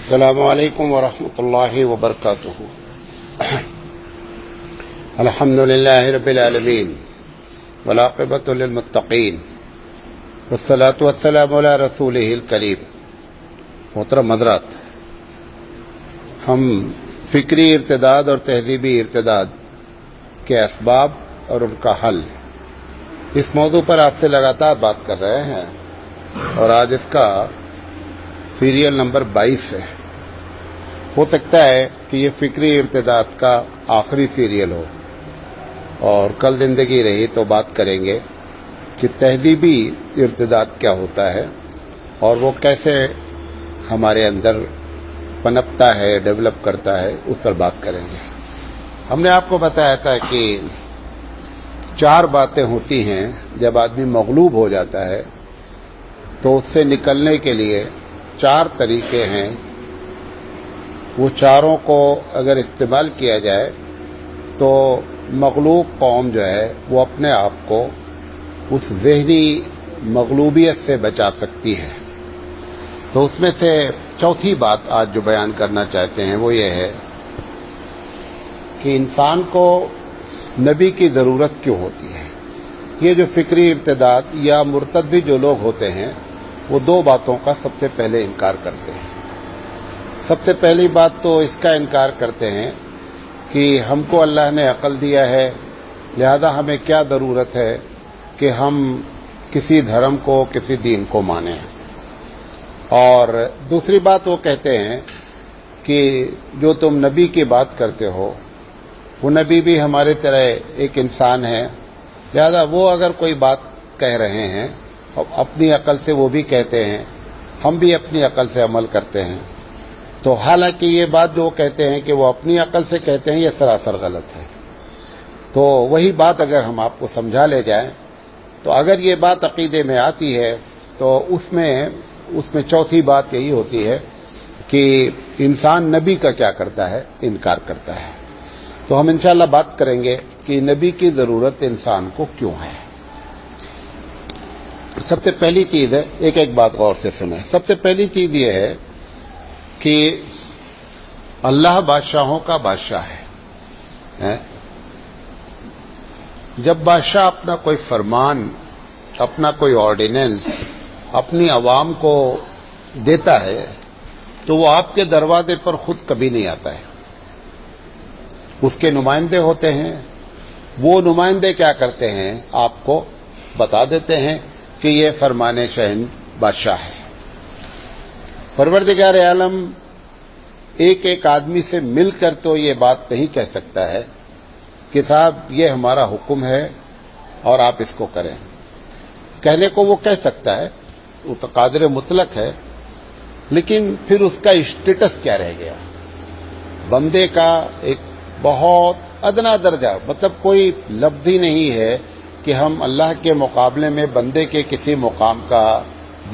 السلام علیکم ورحمۃ اللہ وبرکاتہ۔ الحمد للہ رب العالمین والعاقبۃ للمتقین والصلاۃ والسلام علی رسولہ الکریم۔ محترم حضرات، ہم فکری ارتداد اور تہذیبی ارتداد کے اسباب اور ان کا حل، اس موضوع پر آپ سے لگاتار بات کر رہے ہیں اور آج اس کا سیریل نمبر 22 ہے۔ ہو سکتا ہے کہ یہ فکری ارتداد کا آخری سیریل ہو، اور کل زندگی رہی تو بات کریں گے کہ تہذیبی ارتداد کیا ہوتا ہے اور وہ کیسے ہمارے اندر پنپتا ہے، ڈیولپ کرتا ہے، اس پر بات کریں گے۔ ہم نے آپ کو بتایا تھا کہ 4 باتیں ہوتی ہیں جب آدمی مغلوب ہو جاتا ہے تو اس سے نکلنے کے لیے 4 طریقے ہیں۔ وہ چاروں کو اگر استعمال کیا جائے تو مغلوب قوم جو ہے وہ اپنے آپ کو اس ذہنی مغلوبیت سے بچا سکتی ہے۔ تو اس میں سے چوتھی بات آج جو بیان کرنا چاہتے ہیں وہ یہ ہے کہ انسان کو نبی کی ضرورت کیوں ہوتی ہے۔ یہ جو فکری ارتداد یا مرتد بھی جو لوگ ہوتے ہیں وہ 2 باتوں کا سب سے پہلے انکار کرتے ہیں۔ سب سے پہلی بات تو اس کا انکار کرتے ہیں کہ ہم کو اللہ نے عقل دیا ہے، لہذا ہمیں کیا ضرورت ہے کہ ہم کسی دھرم کو، کسی دین کو مانیں۔ اور دوسری بات وہ کہتے ہیں کہ جو تم نبی کی بات کرتے ہو وہ نبی بھی ہمارے طرح ایک انسان ہے، لہذا وہ اگر کوئی بات کہہ رہے ہیں اپنی عقل سے وہ بھی کہتے ہیں، ہم بھی اپنی عقل سے عمل کرتے ہیں۔ تو حالانکہ یہ بات جو کہتے ہیں کہ وہ اپنی عقل سے کہتے ہیں، یہ سراسر غلط ہے۔ تو وہی بات اگر ہم آپ کو سمجھا لے جائیں تو اگر یہ بات عقیدے میں آتی ہے تو اس میں چوتھی بات یہی ہوتی ہے کہ انسان نبی کا کیا کرتا ہے، انکار کرتا ہے۔ تو ہم انشاءاللہ بات کریں گے کہ نبی کی ضرورت انسان کو کیوں ہے۔ سب سے پہلی چیز ہے، ایک بات غور سے سنیں۔ سب سے پہلی چیز یہ ہے کہ اللہ بادشاہوں کا بادشاہ ہے۔ جب بادشاہ اپنا کوئی فرمان، اپنا کوئی آرڈیننس اپنی عوام کو دیتا ہے تو وہ آپ کے دروازے پر خود کبھی نہیں آتا ہے، اس کے نمائندے ہوتے ہیں۔ وہ نمائندے کیا کرتے ہیں، آپ کو بتا دیتے ہیں کہ یہ فرمان شہن بادشاہ ہے۔ پروردگار عالم ایک آدمی سے مل کر تو یہ بات نہیں کہہ سکتا ہے کہ صاحب یہ ہمارا حکم ہے اور آپ اس کو کریں۔ کہنے کو وہ کہہ سکتا ہے، وہ تو قادر مطلق ہے، لیکن پھر اس کا اسٹیٹس کیا رہ گیا؟ بندے کا ایک بہت ادنا درجہ، مطلب کوئی لفظ ہی نہیں ہے کہ ہم اللہ کے مقابلے میں بندے کے کسی مقام کا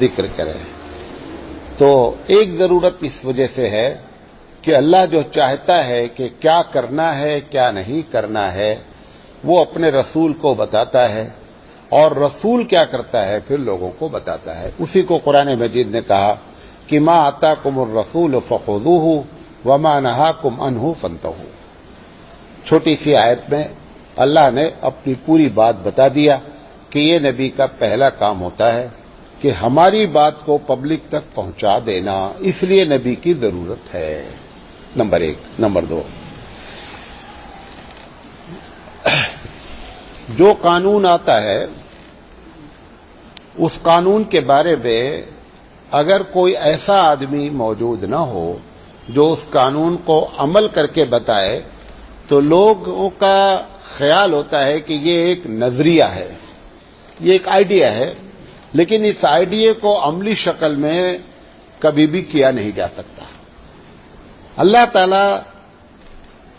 ذکر کریں۔ تو ایک ضرورت اس وجہ سے ہے کہ اللہ جو چاہتا ہے کہ کیا کرنا ہے کیا نہیں کرنا ہے وہ اپنے رسول کو بتاتا ہے، اور رسول کیا کرتا ہے پھر لوگوں کو بتاتا ہے۔ اسی کو قرآن مجید نے کہا کہ ما آتاکم الرسول فخذوہ وما نہاکم عنہ فانتہوا۔ چھوٹی سی آیت میں اللہ نے اپنی پوری بات بتا دیا کہ یہ نبی کا پہلا کام ہوتا ہے کہ ہماری بات کو پبلک تک پہنچا دینا، اس لیے نبی کی ضرورت ہے۔ نمبر 1۔ نمبر 2، جو قانون آتا ہے اس قانون کے بارے میں اگر کوئی ایسا آدمی موجود نہ ہو جو اس قانون کو عمل کر کے بتائے تو لوگوں کا خیال ہوتا ہے کہ یہ ایک نظریہ ہے، یہ ایک آئیڈیا ہے، لیکن اس آئیڈیا کو عملی شکل میں کبھی بھی کیا نہیں جا سکتا۔ اللہ تعالی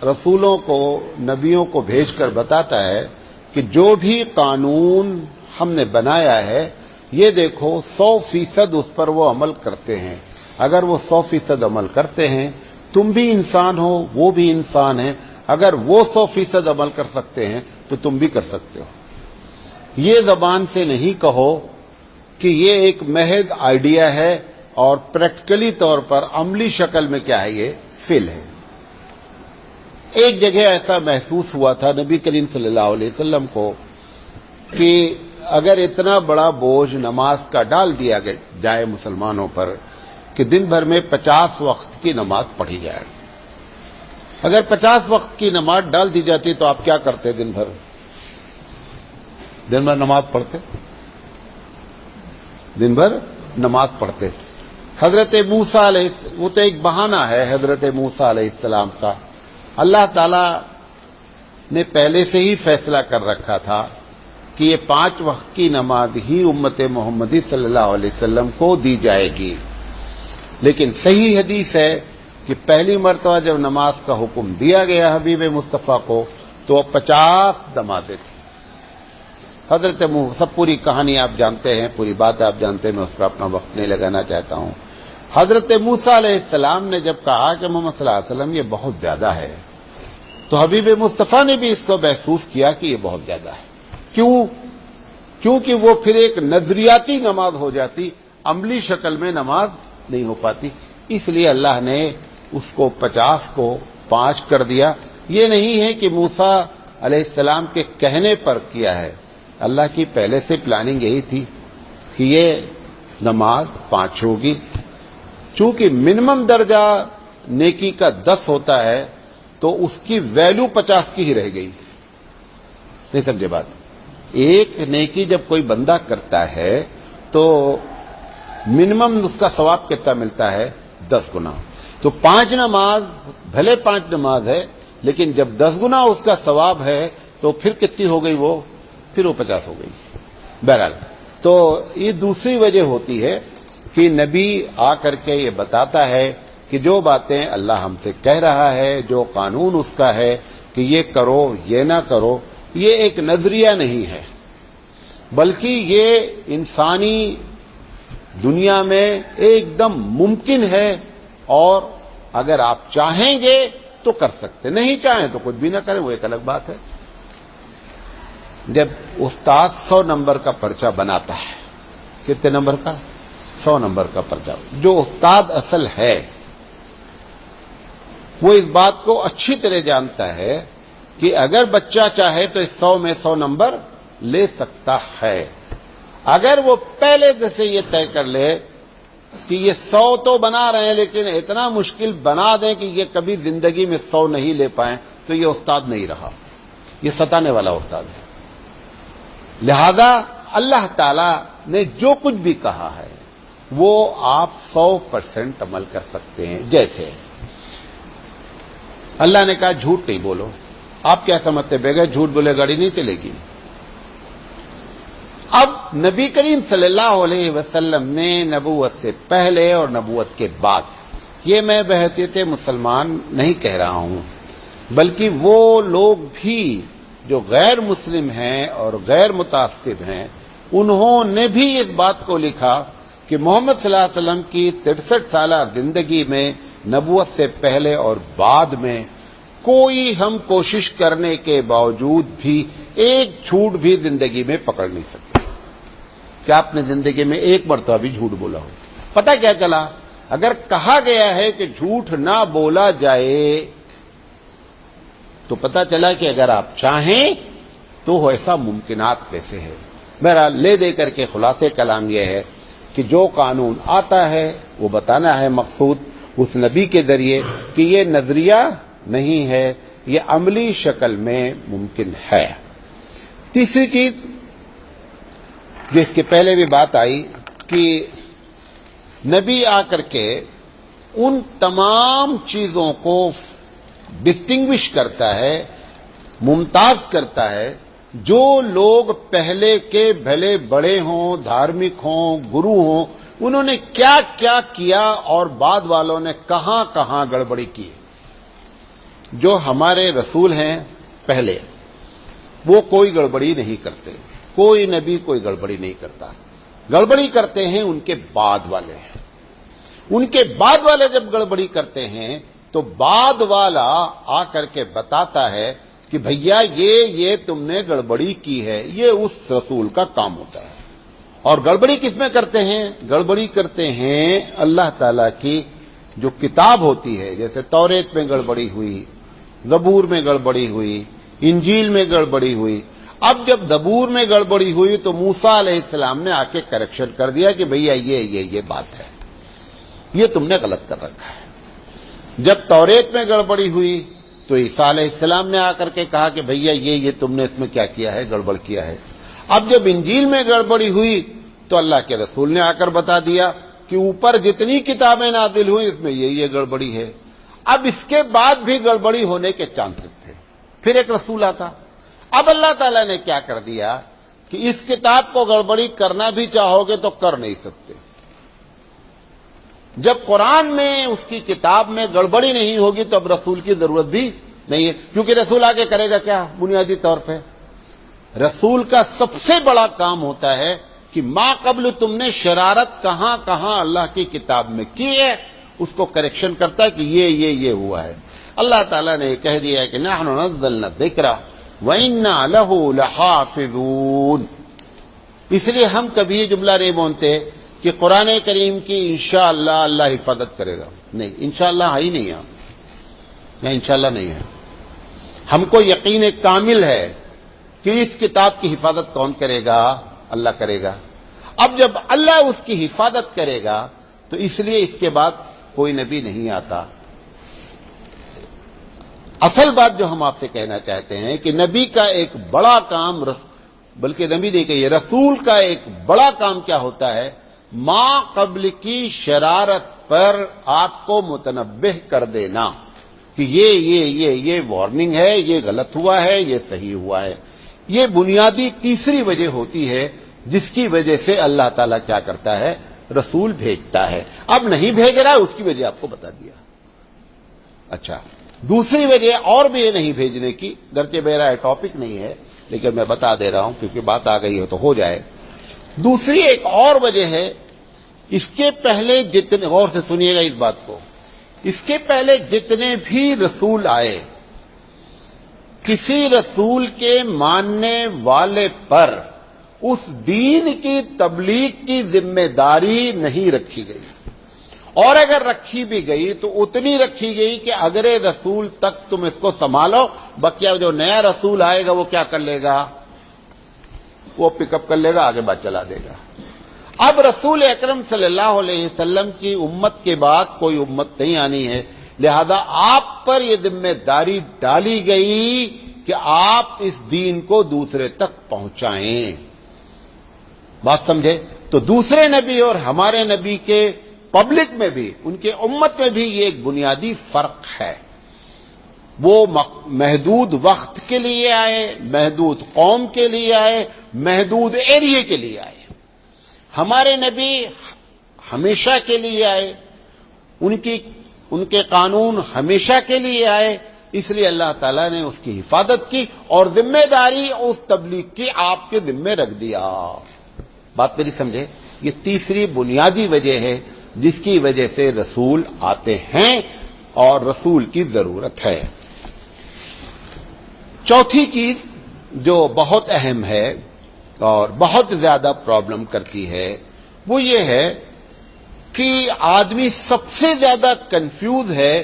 رسولوں کو، نبیوں کو بھیج کر بتاتا ہے کہ جو بھی قانون ہم نے بنایا ہے یہ دیکھو 100% اس پر وہ عمل کرتے ہیں۔ اگر وہ 100% عمل کرتے ہیں، تم بھی انسان ہو، وہ بھی انسان ہے، اگر وہ 100% عمل کر سکتے ہیں تو تم بھی کر سکتے ہو۔ یہ زبان سے نہیں کہو کہ یہ ایک محض آئیڈیا ہے، اور پریکٹیکلی طور پر عملی شکل میں کیا ہے، یہ فعل ہے۔ ایک جگہ ایسا محسوس ہوا تھا نبی کریم صلی اللہ علیہ وسلم کو کہ اگر اتنا بڑا بوجھ نماز کا ڈال دیا جائے مسلمانوں پر کہ دن بھر میں 50 وقت کی نماز پڑھی جائے، اگر 50 وقت کی نماز ڈال دی جاتی تو آپ کیا کرتے؟ دن بھر نماز پڑھتے، دن بھر نماز پڑھتے۔ حضرت موسیٰ علیہ، وہ تو ایک بہانہ ہے حضرت موسیٰ علیہ السلام کا، اللہ تعالی نے پہلے سے ہی فیصلہ کر رکھا تھا کہ یہ 5 وقت کی نماز ہی امت محمدی صلی اللہ علیہ وسلم کو دی جائے گی، لیکن صحیح حدیث ہے کہ پہلی مرتبہ جب نماز کا حکم دیا گیا حبیب مصطفیٰ کو تو وہ 50 نمازیں تھیں۔ حضرت سب پوری کہانی آپ جانتے ہیں، پوری بات آپ جانتے ہیں، میں اس پر اپنا وقت نہیں لگانا چاہتا ہوں۔ حضرت موسیٰ علیہ السلام نے جب کہا کہ محمد صلی اللہ علیہ وسلم یہ بہت زیادہ ہے، تو حبیب مصطفیٰ نے بھی اس کو محسوس کیا کہ یہ بہت زیادہ ہے۔ کیونکہ وہ پھر ایک نظریاتی نماز ہو جاتی، عملی شکل میں نماز نہیں ہو پاتی، اس لیے اللہ نے اس کو 50 کو 5 کر دیا۔ یہ نہیں ہے کہ موسیٰ علیہ السلام کے کہنے پر کیا ہے، اللہ کی پہلے سے پلاننگ یہی تھی کہ یہ نماز 5 ہوگی۔ چونکہ منیمم درجہ نیکی کا 10 ہوتا ہے تو اس کی ویلیو 50 کی ہی رہ گئی، نہیں سمجھے بات؟ ایک نیکی جب کوئی بندہ کرتا ہے تو منیمم اس کا ثواب کتنا ملتا ہے؟ 10 گنا۔ تو 5 نماز بھلے 5 نماز ہے، لیکن جب 10 گنا اس کا ثواب ہے تو پھر کتنی ہو گئی وہ؟ پھر وہ 50 ہو گئی۔ بہرحال تو یہ دوسری وجہ ہوتی ہے کہ نبی آ کر کے یہ بتاتا ہے کہ جو باتیں اللہ ہم سے کہہ رہا ہے، جو قانون اس کا ہے کہ یہ کرو یہ نہ کرو، یہ ایک نظریہ نہیں ہے، بلکہ یہ انسانی دنیا میں ایک دم ممکن ہے، اور اگر آپ چاہیں گے تو کر سکتے، نہیں چاہیں تو کچھ بھی نہ کریں، وہ ایک الگ بات ہے۔ جب استاد 100 نمبر کا پرچہ بناتا ہے، کتنے نمبر کا؟ 100 نمبر کا پرچہ، جو استاد اصل ہے وہ اس بات کو اچھی طرح جانتا ہے کہ اگر بچہ چاہے تو اس 100 میں 100 نمبر لے سکتا ہے۔ اگر وہ پہلے سے یہ طے کر لے کہ یہ 100 تو بنا رہے ہیں لیکن اتنا مشکل بنا دیں کہ یہ کبھی زندگی میں 100 نہیں لے پائیں، تو یہ استاد نہیں رہا، یہ ستانے والا استاد ہے۔ لہذا اللہ تعالی نے جو کچھ بھی کہا ہے وہ آپ 100% عمل کر سکتے ہیں۔ جیسے اللہ نے کہا جھوٹ نہیں بولو، آپ کیا سمجھتے بغیر جھوٹ بولے گاڑی نہیں چلے گی؟ اب نبی کریم صلی اللہ علیہ وسلم نے نبوت سے پہلے اور نبوت کے بعد، یہ میں بحیثیت مسلمان نہیں کہہ رہا ہوں، بلکہ وہ لوگ بھی جو غیر مسلم ہیں اور غیر متعصب ہیں، انہوں نے بھی اس بات کو لکھا کہ محمد صلی اللہ علیہ وسلم کی 63 سالہ زندگی میں نبوت سے پہلے اور بعد میں کوئی ہم کوشش کرنے کے باوجود بھی ایک جھوٹ بھی زندگی میں پکڑ نہیں سکتے۔ کیا آپ نے زندگی میں ایک مرتبہ بھی جھوٹ بولا ہو؟ پتہ کیا چلا؟ اگر کہا گیا ہے کہ جھوٹ نہ بولا جائے تو پتہ چلا کہ اگر آپ چاہیں تو ایسا ممکنات کیسے ہے۔ بہرحال لے دے کر کے خلاصے کلام یہ ہے کہ جو قانون آتا ہے وہ بتانا ہے مقصود اس نبی کے ذریعے کہ یہ نظریہ نہیں ہے، یہ عملی شکل میں ممکن ہے۔ تیسری چیز جس کے پہلے بھی بات آئی کہ نبی آ کر کے ان تمام چیزوں کو ڈسٹنگوش کرتا ہے، ممتاز کرتا ہے، جو لوگ پہلے کے بھلے بڑے ہوں، دھارمک ہوں، گرو ہوں، انہوں نے کیا کیا کیا اور بعد والوں نے کہاں کہاں گڑبڑی کی۔ جو ہمارے رسول ہیں پہلے، وہ کوئی گڑبڑی نہیں کرتے، کوئی نبی کوئی گڑبڑی نہیں کرتا، گڑبڑی کرتے ہیں ان کے بعد والے۔ ان کے بعد والے جب گڑبڑی کرتے ہیں تو بعد والا آ کر کے بتاتا ہے کہ بھیا یہ تم نے گڑبڑی کی ہے، یہ اس رسول کا کام ہوتا ہے۔ اور گڑبڑی کس میں کرتے ہیں؟ گڑبڑی کرتے ہیں اللہ تعالیٰ کی جو کتاب ہوتی ہے، جیسے توریت میں گڑبڑی ہوئی، زبور میں گڑبڑی ہوئی، انجیل میں گڑبڑی ہوئی. اب جب زبور میں گڑبڑی ہوئی تو موسیٰ علیہ السلام نے آ کے کریکشن کر دیا کہ بھئی یہ بات ہے، یہ تم نے غلط کر رکھا ہے. جب توریت میں گڑبڑی ہوئی تو عیسیٰ علیہ السلام نے آ کر کے کہا کہ بھیا یہ تم نے اس میں کیا کیا ہے، گڑبڑ کیا ہے. اب جب انجیل میں گڑبڑی ہوئی تو اللہ کے رسول نے آ کر بتا دیا کہ اوپر جتنی کتابیں نازل ہوئی اس میں یہ گڑبڑی ہے. اب اس کے بعد بھی گڑبڑی ہونے کے چانسز تھے. پھر ایک رسول آتا. اب اللہ تعالیٰ نے کیا کر دیا کہ اس کتاب کو گڑبڑی کرنا بھی چاہو گے تو کر نہیں سکتے. جب قرآن میں اس کی کتاب میں گڑبڑی نہیں ہوگی تو اب رسول کی ضرورت بھی نہیں ہے، کیونکہ رسول آگے کرے گا کیا؟ بنیادی طور پہ رسول کا سب سے بڑا کام ہوتا ہے کہ ما قبل تم نے شرارت کہاں کہاں اللہ کی کتاب میں کی ہے اس کو کریکشن کرتا ہے کہ یہ ہوا ہے. اللہ تعالیٰ نے کہہ دیا ہے کہ نحن نزلنا الذکر وَإِنَّا لَهُ لَحَافِظُونَ. اس لیے ہم کبھی یہ جملہ نہیں بولتے کہ قرآن کریم کی انشاءاللہ اللہ حفاظت کرے گا. نہیں، انشاءاللہ ہے ہی نہیں. یہاں انشاءاللہ نہیں ہے. ہم کو یقین کامل ہے کہ اس کتاب کی حفاظت کون کرے گا؟ اللہ کرے گا. اب جب اللہ اس کی حفاظت کرے گا تو اس لیے اس کے بعد کوئی نبی نہیں آتا. اصل بات جو ہم آپ سے کہنا چاہتے ہیں کہ نبی کا ایک بڑا کام، بلکہ نبی نہیں کہیے رسول کا ایک بڑا کام کیا ہوتا ہے؟ ما قبل کی شرارت پر آپ کو متنبہ کر دینا کہ یہ وارننگ ہے، یہ غلط ہوا ہے، یہ صحیح ہوا ہے. یہ بنیادی تیسری وجہ ہوتی ہے جس کی وجہ سے اللہ تعالیٰ کیا کرتا ہے؟ رسول بھیجتا ہے. اب نہیں بھیج رہا ہے اس کی وجہ آپ کو بتا دیا. اچھا، دوسری وجہ اور بھی یہ نہیں بھیجنے کی، گرچہ میرا ٹاپک نہیں ہے لیکن میں بتا دے رہا ہوں کیونکہ بات آ گئی ہو تو ہو جائے. دوسری ایک اور وجہ ہے، اس کے پہلے جتنے، غور سے سنیے گا اس بات کو، اس کے پہلے جتنے بھی رسول آئے کسی رسول کے ماننے والے پر اس دین کی تبلیغ کی ذمہ داری نہیں رکھی گئی، اور اگر رکھی بھی گئی تو اتنی رکھی گئی کہ اگلے رسول تک تم اس کو سنبھالو، بقیہ جو نیا رسول آئے گا وہ کیا کر لے گا؟ وہ پک اپ کر لے گا، آگے بات چلا دے گا. اب رسول اکرم صلی اللہ علیہ وسلم کی امت کے بعد کوئی امت نہیں آنی ہے، لہذا آپ پر یہ ذمہ داری ڈالی گئی کہ آپ اس دین کو دوسرے تک پہنچائیں. بات سمجھے؟ تو دوسرے نبی اور ہمارے نبی کے پبلک میں بھی، ان کے امت میں بھی یہ ایک بنیادی فرق ہے. وہ محدود وقت کے لیے آئے، محدود قوم کے لیے آئے، محدود ایریے کے لیے آئے. ہمارے نبی ہمیشہ کے لیے آئے، ان کے قانون ہمیشہ کے لیے آئے. اس لیے اللہ تعالیٰ نے اس کی حفاظت کی اور ذمہ داری اس تبلیغ کی آپ کے ذمہ رکھ دیا. بات میری سمجھے؟ یہ تیسری بنیادی وجہ ہے جس کی وجہ سے رسول آتے ہیں اور رسول کی ضرورت ہے. چوتھی چیز جو بہت اہم ہے اور بہت زیادہ پرابلم کرتی ہے وہ یہ ہے کہ آدمی سب سے زیادہ کنفیوز ہے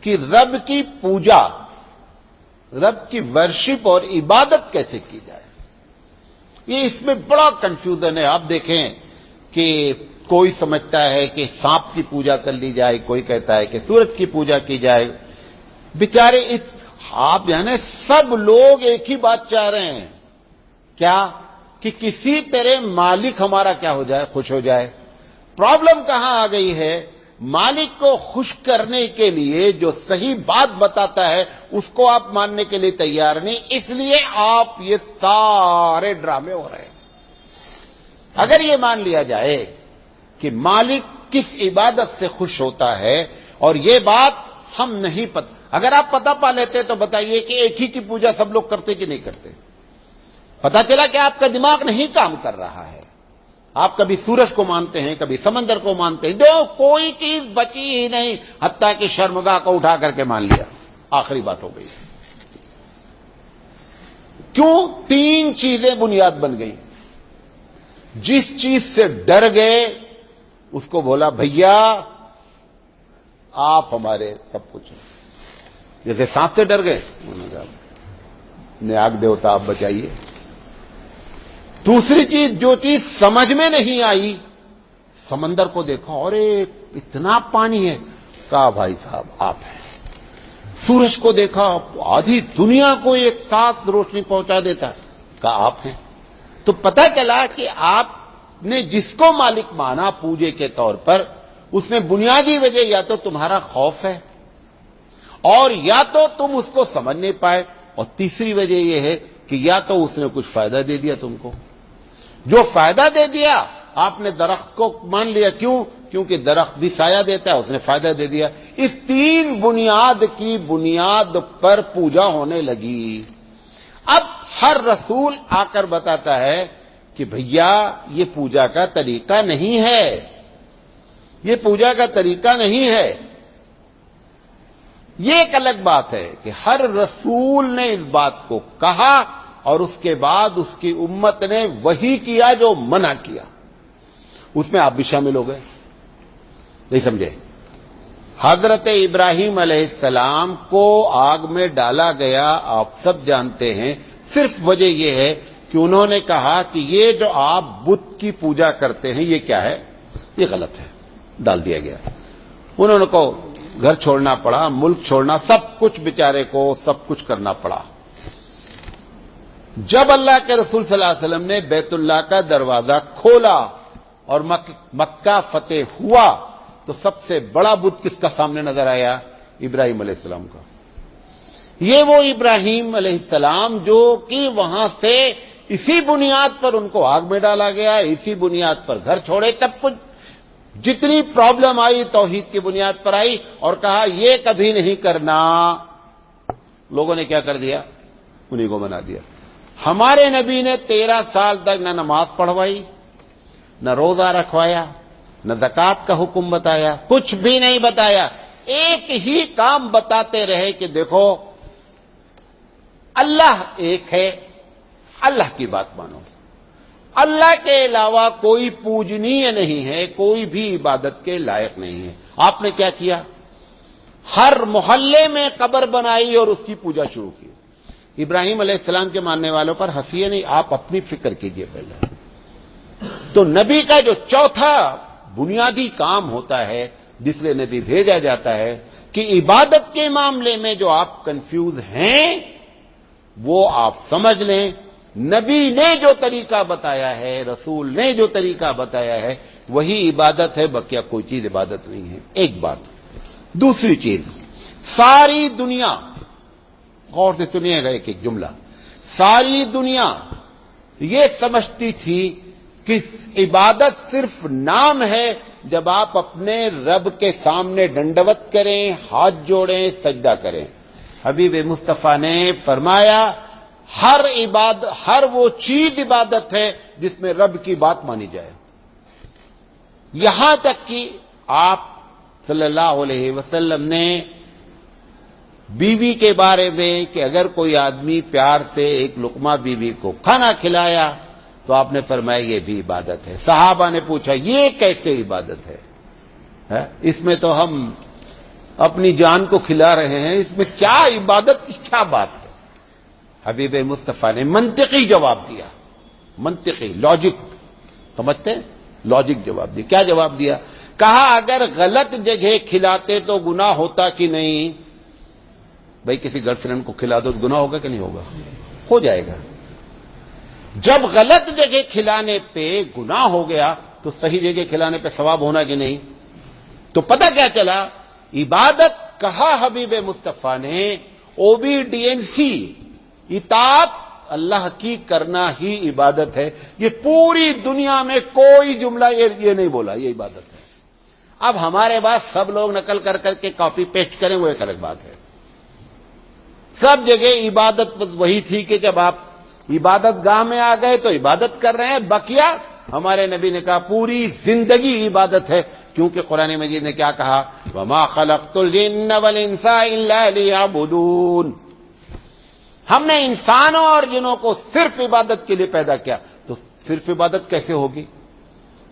کہ رب کی پوجا، رب کی ورشپ اور عبادت کیسے کی جائے. یہ اس میں بڑا کنفیوژن ہے. آپ دیکھیں کہ کوئی سمجھتا ہے کہ سانپ کی پوجا کر لی جائے، کوئی کہتا ہے کہ سورج کی پوجا کی جائے. بیچارے آپ یعنی سب لوگ ایک ہی بات چاہ رہے ہیں، کیا؟ کہ کسی طرح مالک ہمارا کیا ہو جائے؟ خوش ہو جائے. پرابلم کہاں آ گئی ہے؟ مالک کو خوش کرنے کے لیے جو صحیح بات بتاتا ہے اس کو آپ ماننے کے لیے تیار نہیں، اس لیے آپ یہ سارے ڈرامے ہو رہے ہیں. اگر یہ مان لیا جائے کہ مالک کس عبادت سے خوش ہوتا ہے اور یہ بات ہم نہیں پتہ، اگر آپ پتہ پا لیتے تو بتائیے کہ ایک ہی کی پوجا سب لوگ کرتے کہ نہیں کرتے. پتہ چلا کہ آپ کا دماغ نہیں کام کر رہا ہے. آپ کبھی سورج کو مانتے ہیں، کبھی سمندر کو مانتے ہیں، دو کوئی چیز بچی ہی نہیں، حتیٰ کہ شرمگاہ کو اٹھا کر کے مان لیا. آخری بات ہو گئی. کیوں؟ تین چیزیں بنیاد بن گئی. جس چیز سے ڈر گئے اس کو بولا بھیا آپ ہمارے سب کچھ ہیں. جیسے سانپ سے ڈر گئے, نیاگ دیوتا آپ بچائیے. دوسری چیز, جو چیز سمجھ میں نہیں آئی, سمندر کو دیکھا, ارے اتنا پانی ہے, کہا بھائی صاحب آپ ہیں. سورج کو دیکھا, آدھی دنیا کو ایک ساتھ روشنی پہنچا دیتا ہے, کہا آپ ہیں. تو پتہ چلا کہ آپ نے جس کو مالک مانا پوجے کے طور پر, اس میں بنیادی وجہ یا تو تمہارا خوف ہے, اور یا تو تم اس کو سمجھ نہیں پائے, اور تیسری وجہ یہ ہے کہ یا تو اس نے کچھ فائدہ دے دیا تم کو. جو فائدہ دے دیا آپ نے درخت کو مان لیا, کیونکہ درخت بھی سایہ دیتا ہے, اس نے فائدہ دے دیا. اس تین بنیاد کی بنیاد پر پوجا ہونے لگی. اب ہر رسول آ کر بتاتا ہے کہ بھیا یہ پوجا کا طریقہ نہیں ہے, یہ پوجا کا طریقہ نہیں ہے. یہ ایک الگ بات ہے کہ ہر رسول نے اس بات کو کہا, اور اس کے بعد اس کی امت نے وہی کیا جو منع کیا. اس میں آپ بھی شامل ہو گئے, نہیں سمجھے؟ حضرت ابراہیم علیہ السلام کو آگ میں ڈالا گیا, آپ سب جانتے ہیں. صرف وجہ یہ ہے کہ انہوں نے کہا کہ یہ جو آپ بت کی پوجا کرتے ہیں یہ کیا ہے, یہ غلط ہے, ڈال دیا گیا. انہوں کو گھر چھوڑنا پڑا, ملک چھوڑنا, سب کچھ بیچارے کو سب کچھ کرنا پڑا. جب اللہ کے رسول صلی اللہ علیہ وسلم نے بیت اللہ کا دروازہ کھولا اور مکہ فتح ہوا, تو سب سے بڑا بت کس کا سامنے نظر آیا؟ ابراہیم علیہ السلام کا. یہ وہ ابراہیم علیہ السلام جو کہ وہاں سے اسی بنیاد پر ان کو آگ میں ڈالا گیا, اسی بنیاد پر گھر چھوڑے, تب کچھ جتنی پرابلم آئی توحید کی بنیاد پر آئی, اور کہا یہ کبھی نہیں کرنا. لوگوں نے کیا کر دیا؟ انہیں کو بنا دیا. ہمارے نبی نے 13 سال تک نہ نماز پڑھوائی, نہ روزہ رکھوایا, نہ زکوٰۃ کا حکم بتایا, کچھ بھی نہیں بتایا. ایک ہی کام بتاتے رہے کہ دیکھو اللہ ایک ہے, اللہ کی بات مانو, اللہ کے علاوہ کوئی پوجنیہ نہیں ہے, کوئی بھی عبادت کے لائق نہیں ہے. آپ نے کیا کیا؟ ہر محلے میں قبر بنائی اور اس کی پوجا شروع کی. ابراہیم علیہ السلام کے ماننے والوں پر ہنسیے نہیں, آپ اپنی فکر کیجئے پہلے. تو نبی کا جو چوتھا بنیادی کام ہوتا ہے جس لیے نبی بھیجا جاتا ہے کہ عبادت کے معاملے میں جو آپ کنفیوز ہیں وہ آپ سمجھ لیں. نبی نے جو طریقہ بتایا ہے, رسول نے جو طریقہ بتایا ہے, وہی عبادت ہے, بقیہ کوئی چیز عبادت نہیں ہے. ایک بات. دوسری چیز, ساری دنیا, غور سے سنیے گا ایک ایک جملہ, ساری دنیا یہ سمجھتی تھی کہ عبادت صرف نام ہے جب آپ اپنے رب کے سامنے ڈنڈوت کریں, ہاتھ جوڑیں, سجدہ کریں. حبیب مصطفیٰ نے فرمایا ہر وہ چیز عبادت ہے جس میں رب کی بات مانی جائے. یہاں تک کہ آپ صلی اللہ علیہ وسلم نے بیوی کے بارے میں کہ اگر کوئی آدمی پیار سے ایک لقمہ بیوی کو کھانا کھلایا تو آپ نے فرمایا یہ بھی عبادت ہے. صحابہ نے پوچھا یہ کیسے عبادت ہے؟ اس میں تو ہم اپنی جان کو کھلا رہے ہیں, اس میں کیا عبادت کی کیا بات ہے؟ حبیب مصطفیٰ نے منطقی جواب دیا, منطقی, لاجک, سمجھتے ہیں, لاجک جواب دیا. کیا جواب دیا؟ کہا اگر غلط جگہ کھلاتے تو گناہ ہوتا کہ نہیں؟ بھائی کسی گرل فرینڈ کو کھلا دو تو گناہ ہوگا کہ نہیں ہوگا؟ ہو جائے گا. جب غلط جگہ کھلانے پہ گناہ ہو گیا تو صحیح جگہ کھلانے پہ ثواب ہونا کہ نہیں؟ تو پتہ کیا چلا؟ عبادت کہا حبیب مصطفیٰ نے اوبیڈینسی, اطاعت اللہ کی کرنا ہی عبادت ہے. یہ پوری دنیا میں کوئی جملہ یہ نہیں بولا یہ عبادت ہے. اب ہمارے پاس سب لوگ نقل کر کر کے کاپی پیسٹ کریں وہ ایک الگ بات ہے. سب جگہ عبادت وہی تھی کہ جب آپ عبادت گاہ میں آ گئے تو عبادت کر رہے ہیں, بقیہ ہمارے نبی نے کہا پوری زندگی عبادت ہے. کیونکہ قرآن مجید نے کیا کہا؟ وَمَا خَلَقْتُ الْجِنَّ وَالْإِنسَ إِلَّا لِيَعْبُدُونَ. ہم نے انسانوں اور جنوں کو صرف عبادت کے لیے پیدا کیا. تو صرف عبادت کیسے ہوگی؟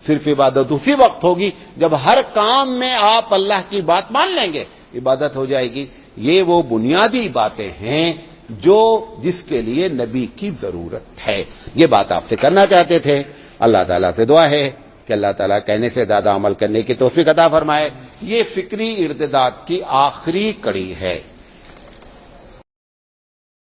صرف عبادت اسی وقت ہوگی جب ہر کام میں آپ اللہ کی بات مان لیں گے، عبادت ہو جائے گی۔ یہ وہ بنیادی باتیں ہیں جس کے لیے نبی کی ضرورت ہے۔ یہ بات آپ سے کرنا چاہتے تھے۔ اللہ تعالیٰ سے دعا ہے کہ اللہ تعالیٰ کہنے سے زیادہ عمل کرنے کی توفیق عطا فرمائے۔ یہ فکری ارتداد کی آخری کڑی ہے۔